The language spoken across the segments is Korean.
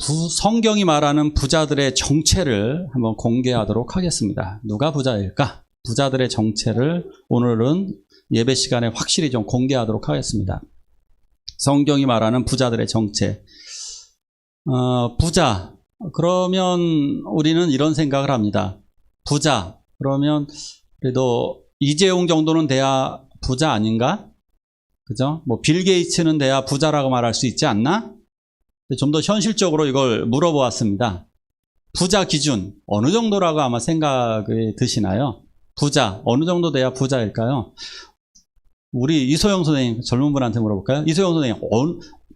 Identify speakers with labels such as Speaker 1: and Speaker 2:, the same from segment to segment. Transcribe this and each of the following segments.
Speaker 1: 성경이 말하는 부자들의 정체를 한번 공개하도록 하겠습니다. 누가 부자일까? 부자들의 정체를 오늘은 예배 시간에 확실히 좀 공개하도록 하겠습니다. 성경이 말하는 부자들의 정체. 부자. 그러면 우리는 이런 생각을 합니다. 부자. 그러면 그래도 이재용 정도는 돼야 부자 아닌가? 그죠? 뭐 빌 게이츠는 돼야 부자라고 말할 수 있지 않나? 좀 더 현실적으로 이걸 물어보았습니다. 부자 기준 어느 정도라고 아마 생각이 드시나요? 부자 어느 정도 돼야 부자일까요? 우리 이소영 선생님 젊은 분한테 물어볼까요? 이소영 선생님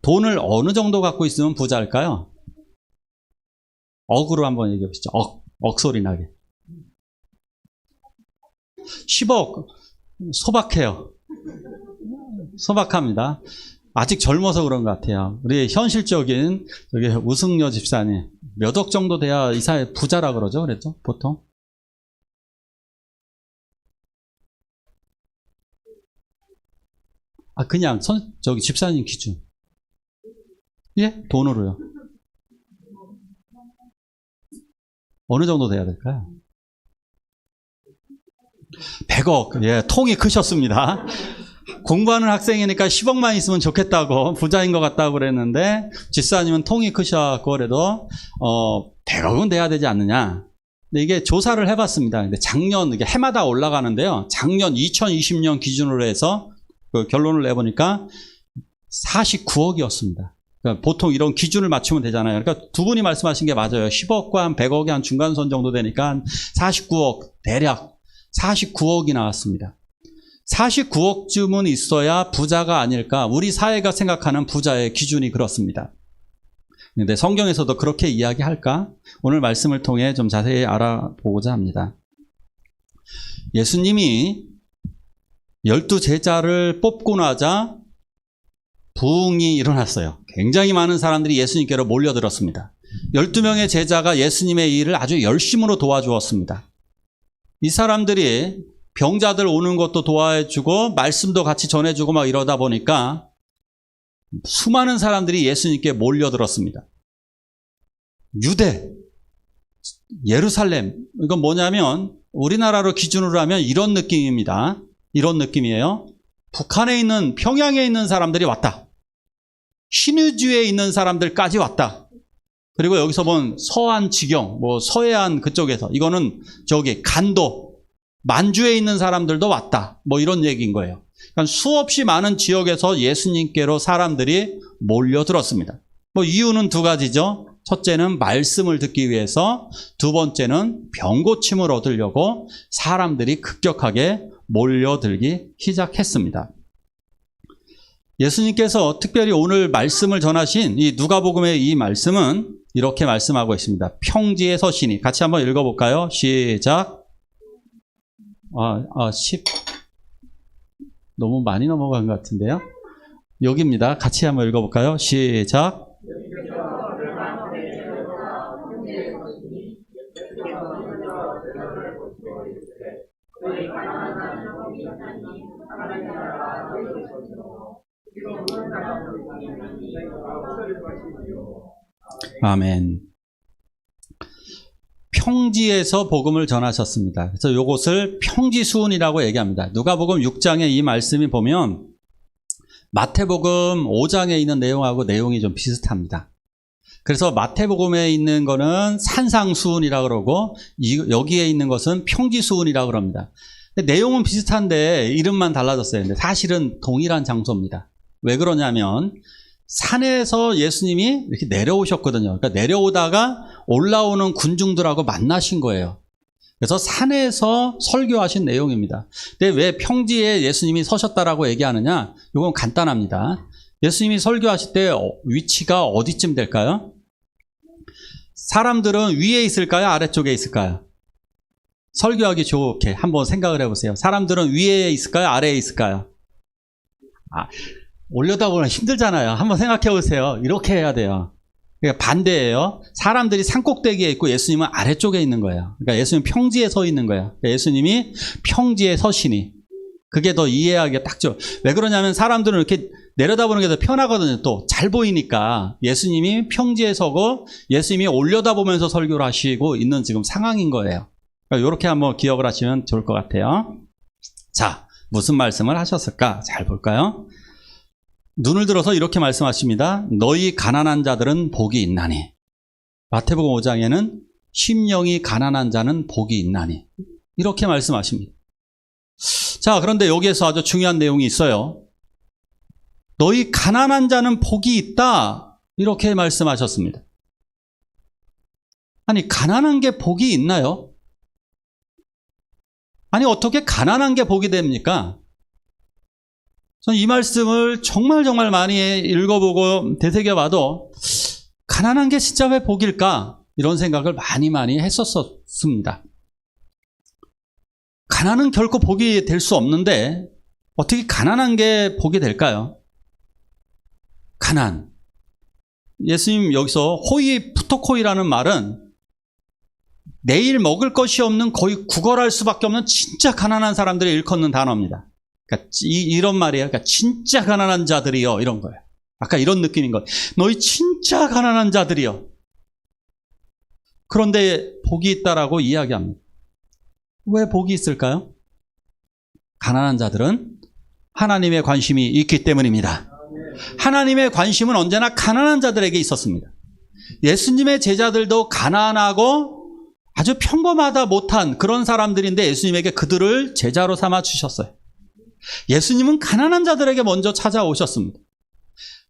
Speaker 1: 돈을 어느 정도 갖고 있으면 부자일까요? 억으로 한번 얘기해 보시죠. 억 소리 나게. 10억 소박해요. 소박합니다. 아직 젊어서 그런 것 같아요. 우리 현실적인 여기 우승여 집사님 몇 억 정도 돼야 이 사회 부자라 그러죠? 그랬죠? 보통? 그냥 저기 집사님 기준. 예? 돈으로요. 어느 정도 돼야 될까요? 100억. 예, 통이 크셨습니다. 공부하는 학생이니까 10억만 있으면 좋겠다고 부자인 것 같다고 그랬는데 집사님은 통이 크셔갖고 그래도 100억은 돼야 되지 않느냐. 근데 이게 조사를 해봤습니다. 근데 작년 이게 해마다 올라가는데요. 작년 2020년 기준으로 해서 그 결론을 내보니까 49억이었습니다. 그러니까 보통 이런 기준을 맞추면 되잖아요. 그러니까 두 분이 말씀하신 게 맞아요. 10억과 한 100억이 한 중간선 정도 되니까 한 49억 대략 49억이 나왔습니다. 49억쯤은 있어야 부자가 아닐까. 우리 사회가 생각하는 부자의 기준이 그렇습니다. 그런데 성경에서도 그렇게 이야기할까? 오늘 말씀을 통해 좀 자세히 알아보고자 합니다. 예수님이 12제자를 뽑고 나자 부흥이 일어났어요. 굉장히 많은 사람들이 예수님께로 몰려들었습니다. 12명의 제자가 예수님의 일을 아주 열심으로 도와주었습니다. 이 사람들이 병자들 오는 것도 도와주고 말씀도 같이 전해주고 막 이러다 보니까 수많은 사람들이 예수님께 몰려들었습니다. 유대, 예루살렘, 이건 뭐냐면 우리나라로 기준으로 하면 이런 느낌입니다. 이런 느낌이에요. 북한에 있는 평양에 있는 사람들이 왔다. 신의주에 있는 사람들까지 왔다. 그리고 여기서 본 서안 지경, 뭐 서해안 그쪽에서 이거는 저기 간도 만주에 있는 사람들도 왔다. 뭐 이런 얘기인 거예요. 그러니까 수없이 많은 지역에서 예수님께로 사람들이 몰려들었습니다. 뭐 이유는 두 가지죠. 첫째는 말씀을 듣기 위해서, 두 번째는 병고침을 얻으려고 사람들이 급격하게 몰려들기 시작했습니다. 예수님께서 특별히 오늘 말씀을 전하신 이 누가복음의 이 말씀은 이렇게 말씀하고 있습니다. 평지에 서시니. 같이 한번 읽어볼까요? 시작. 10 너무 많이 넘어간 것 같은데요. 여기입니다. 같이 한번 읽어볼까요? 시작. 아멘. 평지에서 복음을 전하셨습니다. 그래서 이것을 평지수훈이라고 얘기합니다. 누가복음 6장에 이 말씀이 보면 마태복음 5장에 있는 내용하고 내용이 좀 비슷합니다. 그래서 마태복음에 있는 거는 산상수훈이라고 그러고 여기에 있는 것은 평지수훈이라고 그럽니다. 내용은 비슷한데 이름만 달라졌어요. 근데 사실은 동일한 장소입니다. 왜 그러냐면 산에서 예수님이 이렇게 내려오셨거든요. 그러니까 내려오다가 올라오는 군중들하고 만나신 거예요. 그래서 산에서 설교하신 내용입니다. 근데 왜 평지에 예수님이 서셨다라고 얘기하느냐? 이건 간단합니다. 예수님이 설교하실 때 위치가 어디쯤 될까요? 사람들은 위에 있을까요? 아래쪽에 있을까요? 설교하기 좋게 한번 생각을 해보세요. 사람들은 위에 있을까요? 아래에 있을까요? 올려다보면 힘들잖아요. 한번 생각해 보세요. 이렇게 해야 돼요. 그러니까 반대예요. 사람들이 산꼭대기에 있고 예수님은 아래쪽에 있는 거예요. 그러니까 예수님은 평지에 서 있는 거예요. 그러니까 예수님이 평지에 서시니. 그게 더 이해하기가 딱 좋아요. 왜 그러냐면 사람들은 이렇게 내려다보는 게 더 편하거든요. 또 잘 보이니까. 예수님이 평지에 서고 예수님이 올려다보면서 설교를 하시고 있는 지금 상황인 거예요. 그러니까 이렇게 한번 기억을 하시면 좋을 것 같아요. 자, 무슨 말씀을 하셨을까? 잘 볼까요? 눈을 들어서 이렇게 말씀하십니다. 너희 가난한 자들은 복이 있나니. 마태복음 5장에는 심령이 가난한 자는 복이 있나니. 이렇게 말씀하십니다. 자, 그런데 여기에서 아주 중요한 내용이 있어요. 너희 가난한 자는 복이 있다. 이렇게 말씀하셨습니다. 아니, 가난한 게 복이 있나요? 아니, 어떻게 가난한 게 복이 됩니까? 저는 이 말씀을 정말 많이 읽어보고 되새겨봐도 가난한 게 진짜 왜 복일까? 이런 생각을 많이 했었습니다. 가난은 결코 복이 될 수 없는데 어떻게 가난한 게 복이 될까요? 가난. 예수님 여기서 호이 푸토코이라는 말은 내일 먹을 것이 없는 거의 구걸할 수밖에 없는 진짜 가난한 사람들이 일컫는 단어입니다. 그러니까 이런 말이에요. 그러니까 진짜 가난한 자들이요. 이런 거예요. 아까 이런 느낌인 거예요. 너희 진짜 가난한 자들이요. 그런데 복이 있다라고 이야기합니다. 왜 복이 있을까요? 가난한 자들은 하나님의 관심이 있기 때문입니다. 하나님의 관심은 언제나 가난한 자들에게 있었습니다. 예수님의 제자들도 가난하고 아주 평범하다 못한 그런 사람들인데 예수님에게 그들을 제자로 삼아 주셨어요. 예수님은 가난한 자들에게 먼저 찾아오셨습니다.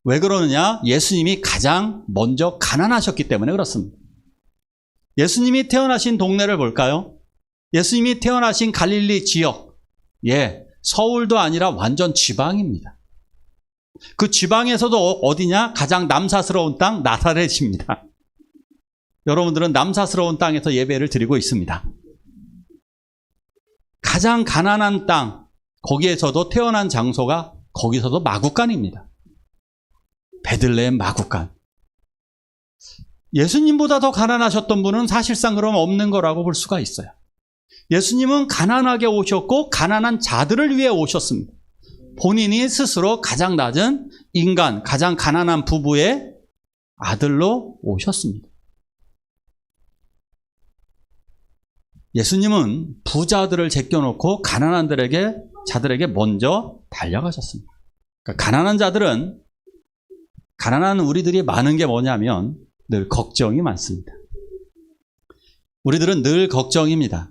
Speaker 1: 왜 그러느냐? 예수님이 가장 먼저 가난하셨기 때문에 그렇습니다. 예수님이 태어나신 동네를 볼까요? 예수님이 태어나신 갈릴리 지역, 서울도 아니라 완전 지방입니다. 그 지방에서도 어디냐? 가장 남사스러운 땅, 나사렛입니다. 여러분들은 남사스러운 땅에서 예배를 드리고 있습니다. 가장 가난한 땅, 거기에서도 태어난 장소가 거기서도 마구간입니다. 베들레헴 마구간. 예수님보다 더 가난하셨던 분은 사실상 그럼 없는 거라고 볼 수가 있어요. 예수님은 가난하게 오셨고 가난한 자들을 위해 오셨습니다. 본인이 스스로 가장 낮은 인간, 가장 가난한 부부의 아들로 오셨습니다. 예수님은 부자들을 제껴놓고 가난한 자들에게 먼저 달려가셨습니다. 그러니까 가난한 자들은, 가난한 우리들이 많은 게 뭐냐면 늘 걱정이 많습니다. 우리들은 늘 걱정입니다.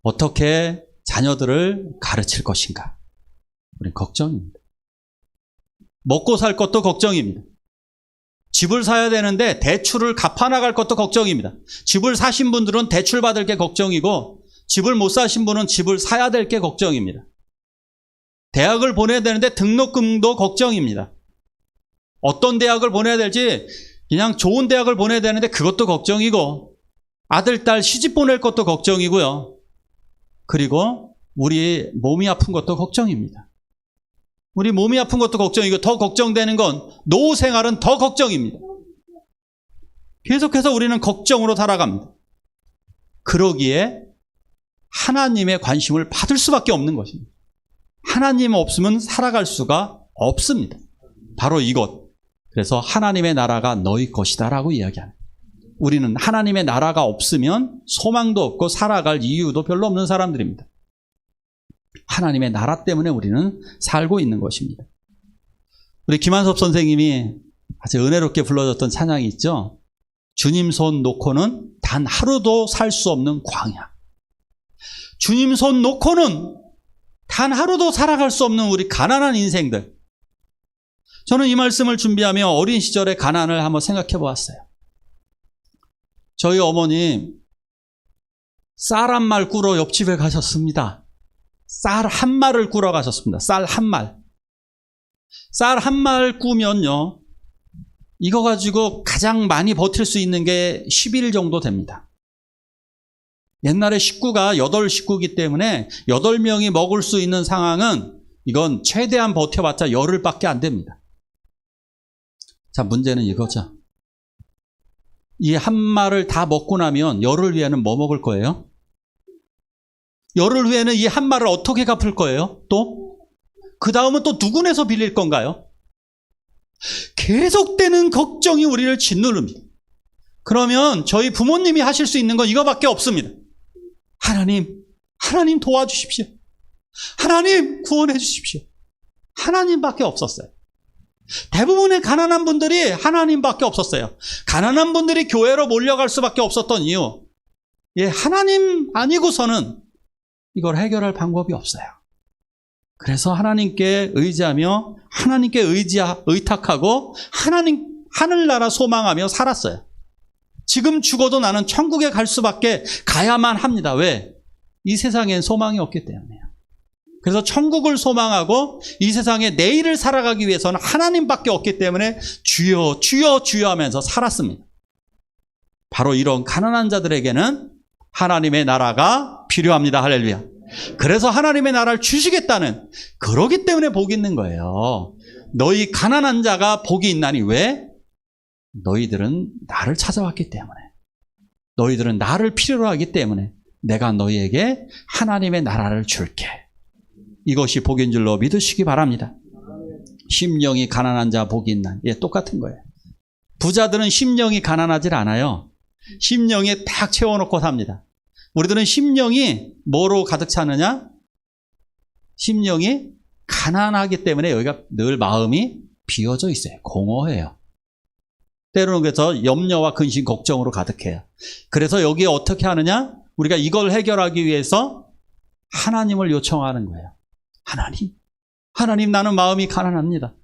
Speaker 1: 어떻게 자녀들을 가르칠 것인가? 우리는 걱정입니다. 먹고 살 것도 걱정입니다. 집을 사야 되는데 대출을 갚아나갈 것도 걱정입니다. 집을 사신 분들은 대출 받을 게 걱정이고 집을 못 사신 분은 집을 사야 될 게 걱정입니다. 대학을 보내야 되는데 등록금도 걱정입니다. 어떤 대학을 보내야 될지, 그냥 좋은 대학을 보내야 되는데 그것도 걱정이고, 아들, 딸 시집 보낼 것도 걱정이고요. 그리고 우리 몸이 아픈 것도 걱정입니다. 우리 몸이 아픈 것도 걱정이고, 더 걱정되는 건 노후 생활은 더 걱정입니다. 계속해서 우리는 걱정으로 살아갑니다. 그러기에 하나님의 관심을 받을 수밖에 없는 것입니다. 하나님 없으면 살아갈 수가 없습니다. 바로 이것. 그래서 하나님의 나라가 너희 것이다 라고 이야기합니다. 우리는 하나님의 나라가 없으면 소망도 없고 살아갈 이유도 별로 없는 사람들입니다. 하나님의 나라 때문에 우리는 살고 있는 것입니다. 우리 김한섭 선생님이 아주 은혜롭게 불러줬던 찬양이 있죠. 주님 손 놓고는 단 하루도 살 수 없는 광야. 주님 손 놓고는 단 하루도 살아갈 수 없는 우리 가난한 인생들. 저는 이 말씀을 준비하며 어린 시절의 가난을 한번 생각해 보았어요. 저희 어머니 쌀 한 말 꾸러 옆집에 가셨습니다. 쌀 한 말을 꾸러 가셨습니다. 쌀 한 말. 쌀 한 말 꾸면요, 이거 가지고 가장 많이 버틸 수 있는 게 10일 정도 됩니다. 옛날에 식구가 8식구이기 때문에 8명이 먹을 수 있는 상황은 이건 최대한 버텨봤자 열흘밖에 안 됩니다. 자, 문제는 이거죠. 이 한 말을 다 먹고 나면 열흘 뒤에는 뭐 먹을 거예요? 열흘 후에는 이 한 말을 어떻게 갚을 거예요? 또? 그 다음은 또 누구 내서 빌릴 건가요? 계속되는 걱정이 우리를 짓누릅니다. 그러면 저희 부모님이 하실 수 있는 건 이거밖에 없습니다. 하나님 도와주십시오. 하나님 구원해 주십시오. 하나님밖에 없었어요. 대부분의 가난한 분들이 하나님밖에 없었어요. 가난한 분들이 교회로 몰려갈 수밖에 없었던 이유, 하나님 아니고서는 이걸 해결할 방법이 없어요. 그래서 하나님께 의지하며 하나님께 의탁하고 하늘나라 소망하며 살았어요. 지금 죽어도 나는 천국에 갈 수밖에 가야만 합니다. 왜? 이 세상엔 소망이 없기 때문에요. 그래서 천국을 소망하고 이 세상에 내일을 살아가기 위해서는 하나님밖에 없기 때문에 주여 주여 주여 하면서 살았습니다. 바로 이런 가난한 자들에게는 하나님의 나라가 필요합니다. 할렐루야. 그래서 하나님의 나라를 주시겠다는, 그러기 때문에 복이 있는 거예요. 너희 가난한 자가 복이 있나니. 왜? 너희들은 나를 찾아왔기 때문에, 너희들은 나를 필요로 하기 때문에 내가 너희에게 하나님의 나라를 줄게. 이것이 복인 줄로 믿으시기 바랍니다. 심령이 가난한 자 복이 있나니. 똑같은 거예요. 부자들은 심령이 가난하질 않아요. 심령에 딱 채워놓고 삽니다. 우리들은 심령이 뭐로 가득 차느냐? 심령이 가난하기 때문에 여기가 늘 마음이 비어져 있어요. 공허해요. 때로는 그래서 염려와 근심, 걱정으로 가득해요. 그래서 여기에 어떻게 하느냐? 우리가 이걸 해결하기 위해서 하나님을 요청하는 거예요. 하나님 나는 마음이 가난합니다.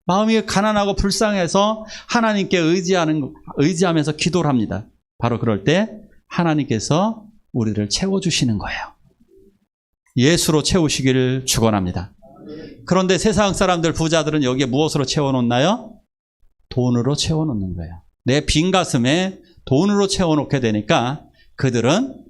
Speaker 1: 마음이 가난하고 불쌍해서 하나님께 의지하면서 기도를 합니다. 바로 그럴 때 하나님께서 우리를 채워주시는 거예요. 예수로 채우시기를 축원합니다. 그런데 세상 사람들, 부자들은 여기에 무엇으로 채워놓나요? 돈으로 채워놓는 거예요. 내 빈 가슴에 돈으로 채워놓게 되니까 그들은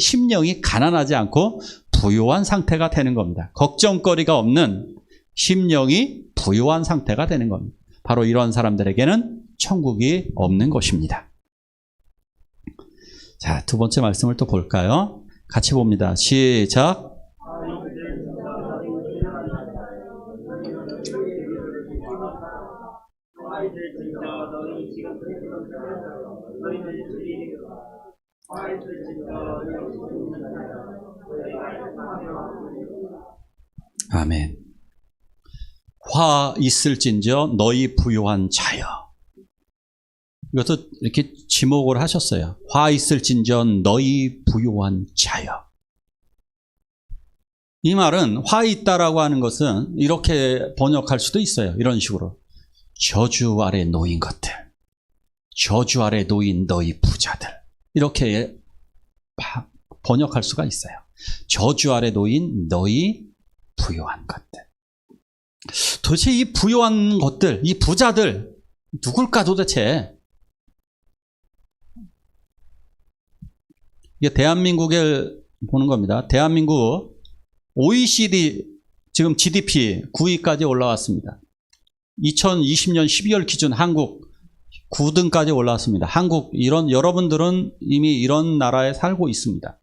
Speaker 1: 심령이 가난하지 않고 부유한 상태가 되는 겁니다. 걱정거리가 없는 심령이 부유한 상태가 되는 겁니다. 바로 이런 사람들에게는 천국이 없는 것입니다. 자, 두 번째 말씀을 또 볼까요? 같이 봅니다. 시작. 아멘. 화 있을진저 너희 부유한 자여. 이것도 이렇게 지목을 하셨어요. 화 있을진저 너희 부유한 자여. 이 말은 화 있다라고 하는 것은 이렇게 번역할 수도 있어요. 이런 식으로. 저주 아래 놓인 것들. 저주 아래 놓인 너희 부자들. 이렇게 번역할 수가 있어요. 저주 아래 놓인 너희 부유한 것들. 도대체 이 부유한 것들, 이 부자들 누굴까 도대체? 이게 대한민국을 보는 겁니다. 대한민국 OECD 지금 GDP 9위까지 올라왔습니다. 2020년 12월 기준 한국 9등까지 올라왔습니다. 여러분들은 이미 이런 나라에 살고 있습니다.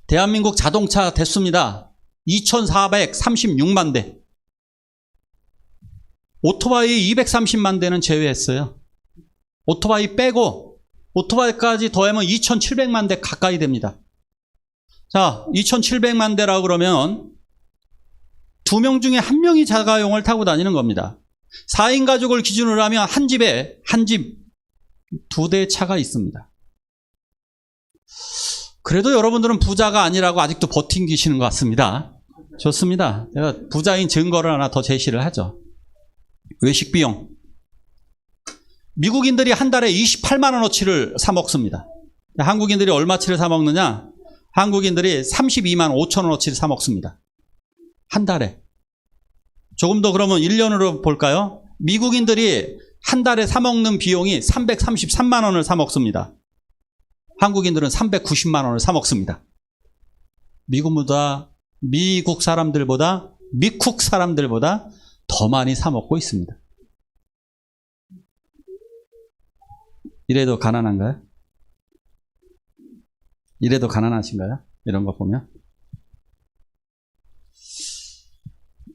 Speaker 1: 대한민국 자동차 대수입니다. 2,436만 대. 오토바이 230만 대는 제외했어요. 오토바이 빼고 오토바이까지 더하면 2,700만 대 가까이 됩니다. 자, 2,700만 대라고 그러면 2명 중에 1명이 자가용을 타고 다니는 겁니다. 4인 가족을 기준으로 하면 한 집 2대 차가 있습니다. 그래도 여러분들은 부자가 아니라고 아직도 버팅기시는 것 같습니다. 좋습니다. 제가 부자인 증거를 하나 더 제시를 하죠. 외식 비용. 미국인들이 한 달에 28만 원어치를 사 먹습니다. 한국인들이 얼마치를 사 먹느냐? 한국인들이 32만 5천 원어치를 사 먹습니다. 한 달에. 조금 더 그러면 1년으로 볼까요? 미국인들이 한 달에 사 먹는 비용이 333만 원을 사 먹습니다. 한국인들은 390만 원을 사 먹습니다. 미국 사람들보다 더 많이 사 먹고 있습니다. 이래도 가난한가요? 이래도 가난하신가요? 이런 거 보면.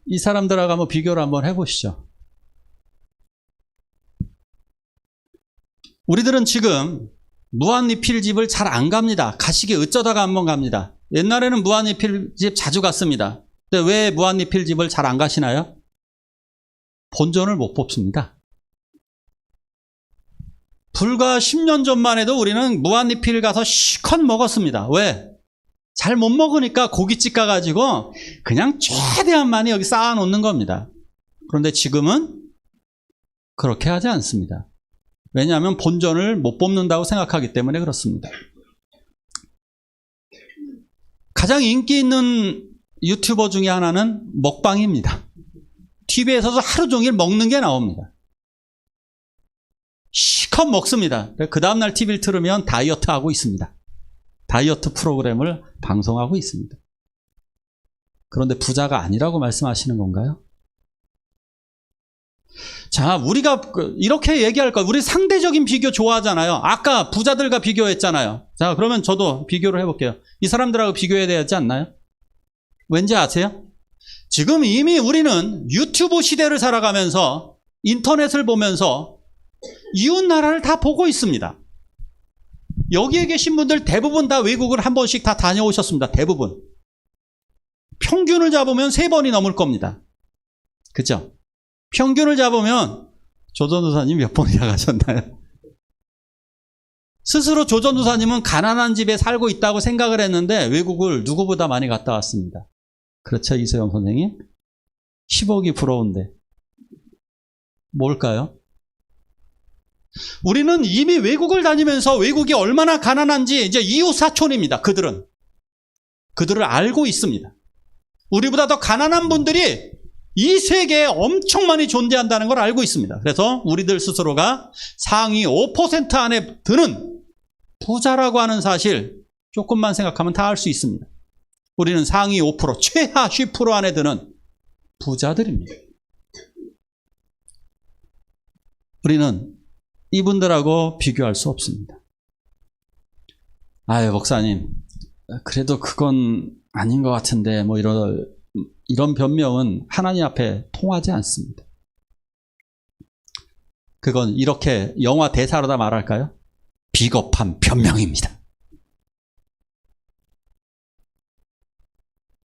Speaker 1: 이 사람들하고 한번 비교를 한번 해보시죠. 우리들은 지금 무한리필집을 잘 안 갑니다. 가시기 어쩌다가 한번 갑니다. 옛날에는 무한리필집 자주 갔습니다. 근데 왜 무한리필집을 잘 안 가시나요? 본전을 못 뽑습니다. 불과 10년 전만 해도 우리는 무한리필 가서 실컷 먹었습니다. 왜? 잘 못 먹으니까 고깃집 가가지고 그냥 최대한 많이 여기 쌓아놓는 겁니다. 그런데 지금은 그렇게 하지 않습니다. 왜냐하면 본전을 못 뽑는다고 생각하기 때문에 그렇습니다. 가장 인기 있는 유튜버 중에 하나는 먹방입니다. TV에서도 하루 종일 먹는 게 나옵니다. 실컷 먹습니다. 그 다음날 TV를 틀으면 다이어트 하고 있습니다. 다이어트 프로그램을 방송하고 있습니다. 그런데 부자가 아니라고 말씀하시는 건가요? 자, 우리가 이렇게 얘기할 거예요. 우리 상대적인 비교 좋아하잖아요. 아까 부자들과 비교했잖아요. 자, 그러면 저도 비교를 해볼게요. 이 사람들하고 비교해야 되지 않나요? 왠지 아세요? 지금 이미 우리는 유튜브 시대를 살아가면서 인터넷을 보면서 이웃 나라를 다 보고 있습니다. 여기에 계신 분들 대부분 다 외국을 한 번씩 다 다녀오셨습니다. 대부분. 평균을 잡으면 3번이 넘을 겁니다. 그죠? 평균을 잡으면 조전도사님 몇 번이나 가셨나요? 스스로 조전도사님은 가난한 집에 살고 있다고 생각을 했는데 외국을 누구보다 많이 갔다 왔습니다. 그렇죠, 이소영 선생님? 10억이 부러운데. 뭘까요? 우리는 이미 외국을 다니면서 외국이 얼마나 가난한지 이제 이웃사촌입니다. 그들을 알고 있습니다. 우리보다 더 가난한 분들이 이 세계에 엄청 많이 존재한다는 걸 알고 있습니다. 그래서 우리들 스스로가 상위 5% 안에 드는 부자라고 하는 사실 조금만 생각하면 다 알 수 있습니다. 우리는 상위 5%, 최하 10% 안에 드는 부자들입니다. 우리는 이분들하고 비교할 수 없습니다. 아유, 목사님, 그래도 그건 아닌 것 같은데, 뭐 이런 변명은 하나님 앞에 통하지 않습니다. 그건 이렇게 영화 대사로다 말할까요? 비겁한 변명입니다.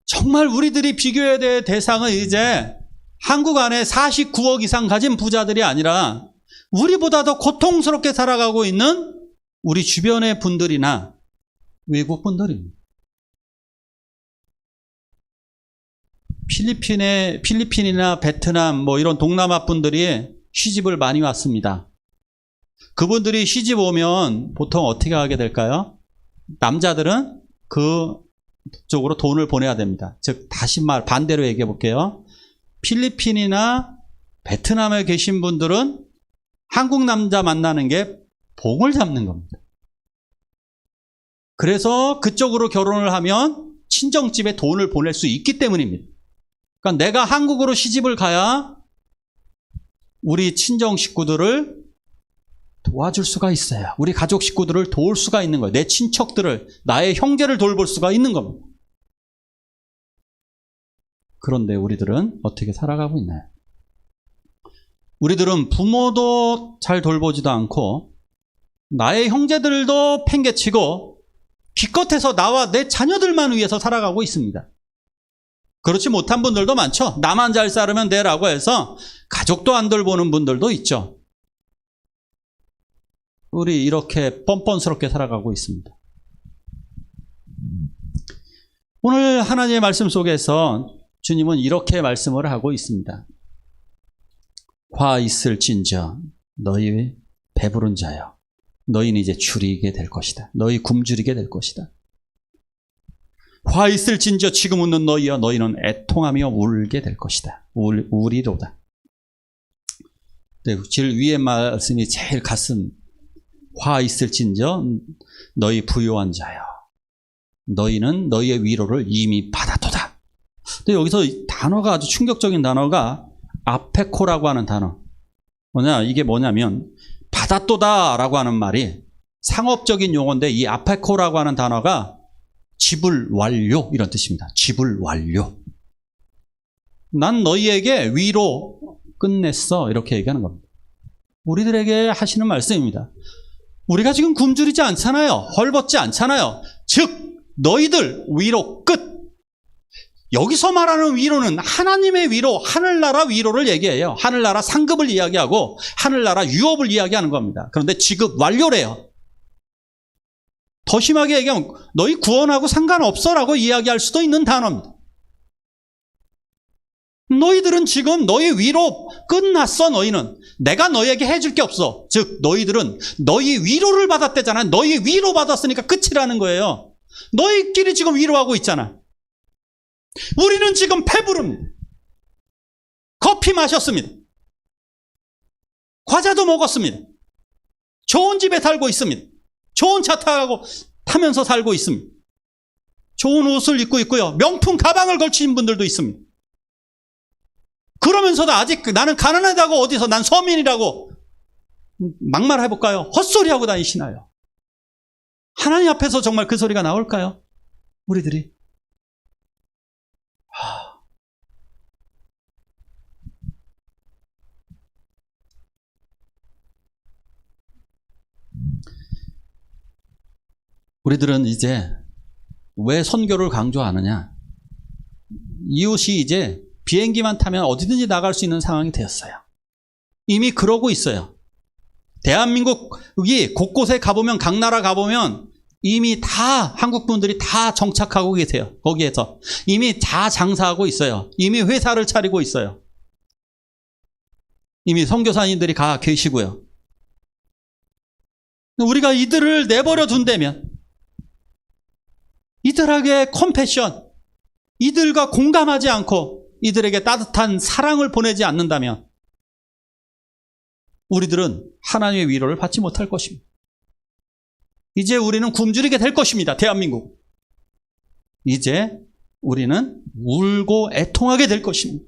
Speaker 1: 정말 우리들이 비교해야 될 대상은 이제 한국 안에 49억 이상 가진 부자들이 아니라 우리보다 더 고통스럽게 살아가고 있는 우리 주변의 분들이나 외국 분들입니다. 필리핀이나 베트남 뭐 이런 동남아 분들이 시집을 많이 왔습니다. 그분들이 시집 오면 보통 어떻게 하게 될까요? 남자들은 그쪽으로 돈을 보내야 됩니다. 즉 다시 반대로 얘기해 볼게요. 필리핀이나 베트남에 계신 분들은 한국 남자 만나는 게 봉을 잡는 겁니다. 그래서 그쪽으로 결혼을 하면 친정집에 돈을 보낼 수 있기 때문입니다. 그러니까 내가 한국으로 시집을 가야 우리 친정 식구들을 도와줄 수가 있어요. 우리 가족 식구들을 도울 수가 있는 거예요. 내 친척들을, 나의 형제를 돌볼 수가 있는 겁니다. 그런데 우리들은 어떻게 살아가고 있나요? 우리들은 부모도 잘 돌보지도 않고 나의 형제들도 팽개치고 기껏해서 나와 내 자녀들만 위해서 살아가고 있습니다. 그렇지 못한 분들도 많죠. 나만 잘 살으면 돼라고 해서 가족도 안 돌보는 분들도 있죠. 우리 이렇게 뻔뻔스럽게 살아가고 있습니다. 오늘 하나님의 말씀 속에서 주님은 이렇게 말씀을 하고 있습니다. 화 있을진저 너희 배부른 자여 너희는 이제 줄이게 될 것이다. 너희 굶주리게 될 것이다. 화 있을진저 지금 웃는 너희여 너희는 애통하며 울게 될 것이다. 우리로다. 제일 위의 말씀이 제일 가슴. 화 있을진저 너희 부요한 자여 너희는 너희의 위로를 이미 받았도다. 근데 여기서 단어가 아주 충격적인 단어가 아페코라고 하는 단어. 이게 뭐냐면 받았도다라고 하는 말이 상업적인 용어인데 이 아페코라고 하는 단어가 지불 완료 이런 뜻입니다. 지불 완료. 난 너희에게 위로 끝냈어 이렇게 얘기하는 겁니다. 우리들에게 하시는 말씀입니다. 우리가 지금 굶주리지 않잖아요. 헐벗지 않잖아요. 즉 너희들 위로 끝. 여기서 말하는 위로는 하나님의 위로, 하늘나라 위로를 얘기해요. 하늘나라 상급을 이야기하고 하늘나라 유업을 이야기하는 겁니다. 그런데 지급 완료래요. 더 심하게 얘기하면 너희 구원하고 상관없어라고 이야기할 수도 있는 단어입니다. 너희들은 지금 너희 위로 끝났어. 너희는 내가 너희에게 해줄 게 없어. 즉 너희들은 너희 위로를 받았대잖아. 너희 위로 받았으니까 끝이라는 거예요. 너희끼리 지금 위로하고 있잖아. 우리는 지금 배부릅니다. 커피 마셨습니다. 과자도 먹었습니다. 좋은 집에 살고 있습니다. 좋은 차 타면서 살고 있습니다. 좋은 옷을 입고 있고요. 명품 가방을 걸친 분들도 있습니다. 그러면서도 아직 나는 가난하다고 어디서 난 서민이라고 막말해볼까요? 헛소리하고 다니시나요? 하나님 앞에서 정말 그 소리가 나올까요? 우리들이. 우리들은 이제 왜 선교를 강조하느냐? 이웃이 이제 비행기만 타면 어디든지 나갈 수 있는 상황이 되었어요. 이미 그러고 있어요. 대한민국이 곳곳에 가보면 각 나라 가보면 이미 다 한국 분들이 다 정착하고 계세요. 거기에서 이미 다 장사하고 있어요. 이미 회사를 차리고 있어요. 이미 선교사님들이 가 계시고요. 우리가 이들을 내버려 둔다면 이들에게 컴패션, 이들과 공감하지 않고 이들에게 따뜻한 사랑을 보내지 않는다면 우리들은 하나님의 위로를 받지 못할 것입니다. 이제 우리는 굶주리게 될 것입니다. 대한민국. 이제 우리는 울고 애통하게 될 것입니다.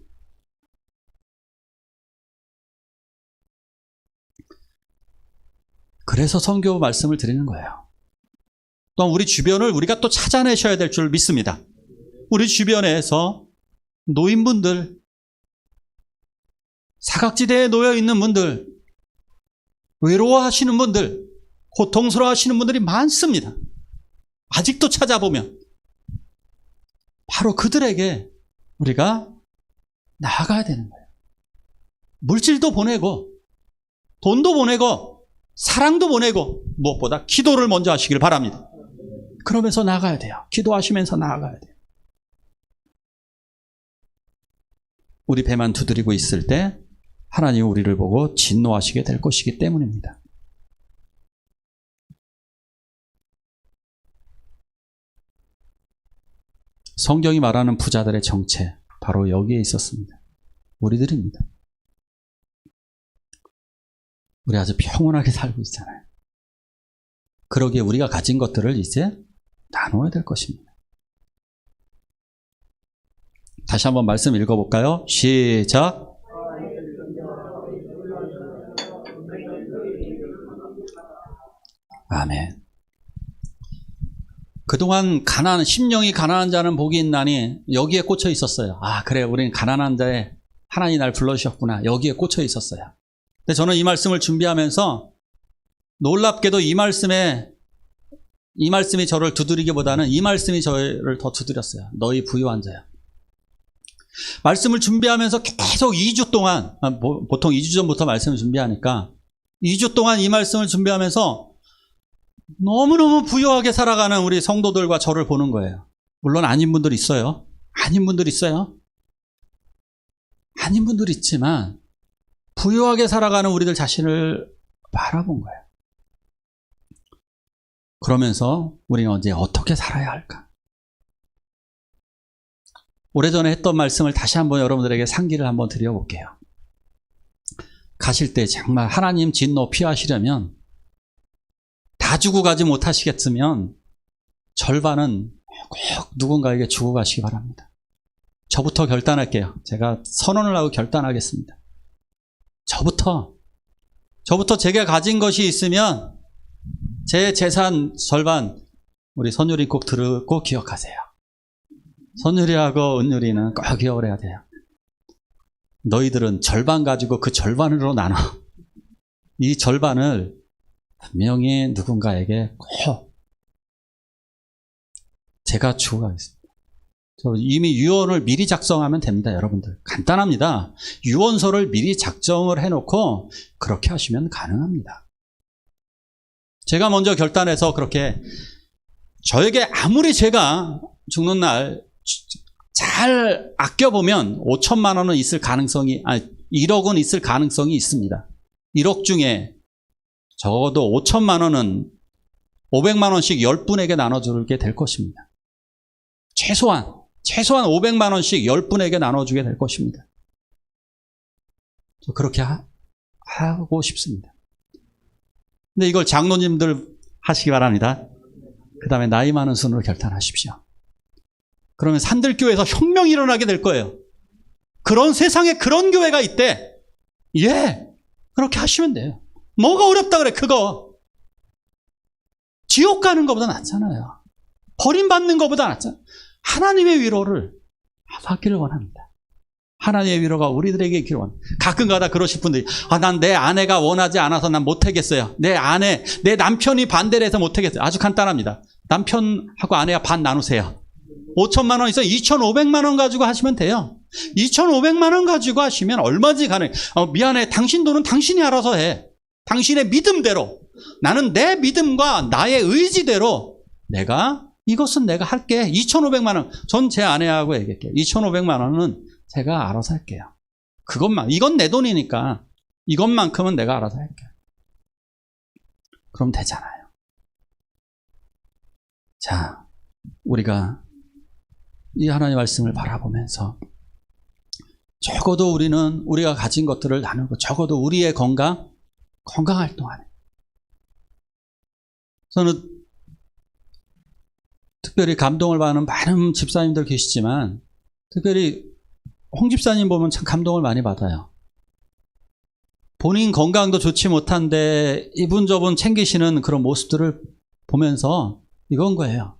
Speaker 1: 그래서 선교 말씀을 드리는 거예요. 또한 우리 주변을 우리가 또 찾아내셔야 될 줄 믿습니다. 우리 주변에서 노인분들, 사각지대에 놓여 있는 분들, 외로워하시는 분들, 고통스러워하시는 분들이 많습니다. 아직도 찾아보면 바로 그들에게 우리가 나아가야 되는 거예요. 물질도 보내고 돈도 보내고 사랑도 보내고 무엇보다 기도를 먼저 하시길 바랍니다. 그러면서 나아가야 돼요. 기도하시면서 나아가야 돼요. 우리 배만 두드리고 있을 때 하나님이 우리를 보고 진노하시게 될 것이기 때문입니다. 성경이 말하는 부자들의 정체, 바로 여기에 있었습니다. 우리들입니다. 우리 아주 평온하게 살고 있잖아요. 그러기에 우리가 가진 것들을 이제 나눠야 될 것입니다. 다시 한번 말씀 읽어볼까요? 시작. 아멘. 그동안 심령이 가난한 자는 복이 있나니 여기에 꽂혀 있었어요. 아, 그래, 우리는 가난한 자에 하나님이 날 불러주셨구나. 여기에 꽂혀 있었어요. 근데 저는 이 말씀을 준비하면서 놀랍게도 이 말씀이 저를 두드리기보다는 이 말씀이 저를 더 두드렸어요. 너희 부유한 자야. 말씀을 준비하면서 계속 2주 동안, 보통 2주 전부터 말씀을 준비하니까 2주 동안 이 말씀을 준비하면서 너무너무 부유하게 살아가는 우리 성도들과 저를 보는 거예요. 물론 아닌 분들 있어요. 아닌 분들 있어요. 아닌 분들 있지만 부유하게 살아가는 우리들 자신을 바라본 거예요. 그러면서 우리는 이제 어떻게 살아야 할까? 오래전에 했던 말씀을 다시 한번 여러분들에게 상기를 한번 드려볼게요. 가실 때 정말 하나님 진노 피하시려면 다 주고 가지 못하시겠으면 절반은 꼭 누군가에게 주고 가시기 바랍니다. 저부터 결단할게요. 제가 선언을 하고 결단하겠습니다. 저부터 제가 가진 것이 있으면 제 재산 절반 우리 선율이 꼭 들고 기억하세요. 선율이하고 은율이는 꼭 기억을 해야 돼요. 너희들은 절반 가지고 그 절반으로 나눠. 이 절반을 분명히 누군가에게 꼭 제가 주고 가겠습니다. 이미 유언을 미리 작성하면 됩니다, 여러분들. 간단합니다. 유언서를 미리 작정을 해놓고 그렇게 하시면 가능합니다. 제가 먼저 결단해서 그렇게 저에게 아무리 제가 죽는 날 잘 아껴보면 5천만 원은 있을 가능성이, 1억은 있을 가능성이 있습니다. 1억 중에 적어도 5천만 원은 500만 원씩 10분에게 나눠주게 될 것입니다. 최소한 500만 원씩 10분에게 나눠주게 될 것입니다. 저 그렇게 하고 싶습니다. 근데 이걸 장로님들 하시기 바랍니다. 그 다음에 나이 많은 순으로 결단하십시오. 그러면 산들교회에서 혁명이 일어나게 될 거예요. 그런 세상에 그런 교회가 있대. 예, 그렇게 하시면 돼요. 뭐가 어렵다 그래, 그거. 지옥 가는 것보다 낫잖아요. 버림받는 것보다 낫잖아요. 하나님의 위로를 받기를 원합니다. 하나님의 위로가 우리들에게 있기를 원합니다. 가끔가다 그러실 분들이, 난 내 아내가 원하지 않아서 난 못하겠어요. 내 남편이 반대를 해서 못하겠어요. 아주 간단합니다. 남편하고 아내가 반 나누세요. 5천만 원 있어요. 2,500만 원 가지고 하시면 돼요. 2,500만 원 가지고 하시면 얼마든지 가능해요. 미안해. 당신 돈은 당신이 알아서 해. 당신의 믿음대로. 나는 내 믿음과 나의 의지대로 이것은 내가 할게. 2,500만 원. 전 제 아내하고 얘기할게요. 2,500만 원은 제가 알아서 할게요. 이건 내 돈이니까 이것만큼은 내가 알아서 할게요. 그럼 되잖아요. 자, 우리가 이 하나님의 말씀을 바라보면서 적어도 우리가 가진 것들을 나누고 적어도 우리의 건강할 동안에 저는 특별히 감동을 받는 많은 집사님들 계시지만 특별히 홍 집사님 보면 참 감동을 많이 받아요. 본인 건강도 좋지 못한데 이분저분 챙기시는 그런 모습들을 보면서 이건 거예요.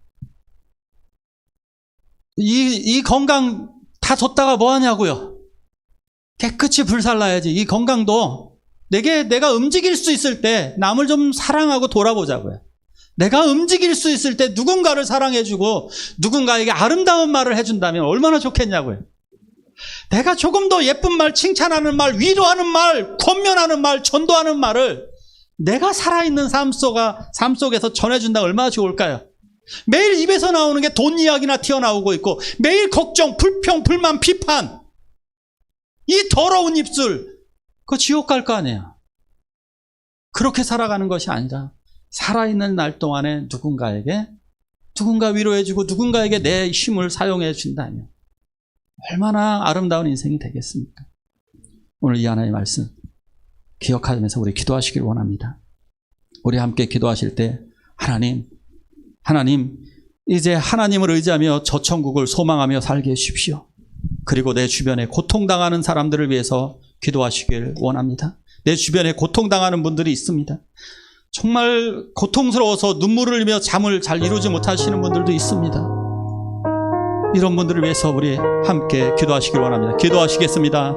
Speaker 1: 이 건강 다 줬다가 뭐 하냐고요. 깨끗이 불살라야지. 이 건강도 내가 움직일 수 있을 때 남을 좀 사랑하고 돌아보자고요. 내가 움직일 수 있을 때 누군가를 사랑해주고 누군가에게 아름다운 말을 해준다면 얼마나 좋겠냐고요. 내가 조금 더 예쁜 말, 칭찬하는 말, 위로하는 말, 권면하는 말, 전도하는 말을 내가 살아있는 삶 속에서 전해준다 얼마나 좋을까요? 매일 입에서 나오는 게 돈 이야기나 튀어나오고 있고 매일 걱정, 불평, 불만, 비판, 이 더러운 입술, 그거 지옥 갈 거 아니에요. 그렇게 살아가는 것이 아니라 살아있는 날 동안에 누군가 위로해주고 누군가에게 내 힘을 사용해 준다면 얼마나 아름다운 인생이 되겠습니까? 오늘 이 하나님의 말씀 기억하면서 우리 기도하시길 원합니다. 우리 함께 기도하실 때 하나님, 이제 하나님을 의지하며 저 천국을 소망하며 살게 해주십시오. 그리고 내 주변에 고통당하는 사람들을 위해서 기도하시길 원합니다. 내 주변에 고통당하는 분들이 있습니다. 정말 고통스러워서 눈물을 흘리며 잠을 잘 이루지 못하시는 분들도 있습니다. 이런 분들을 위해서 우리 함께 기도하시길 원합니다. 기도하시겠습니다.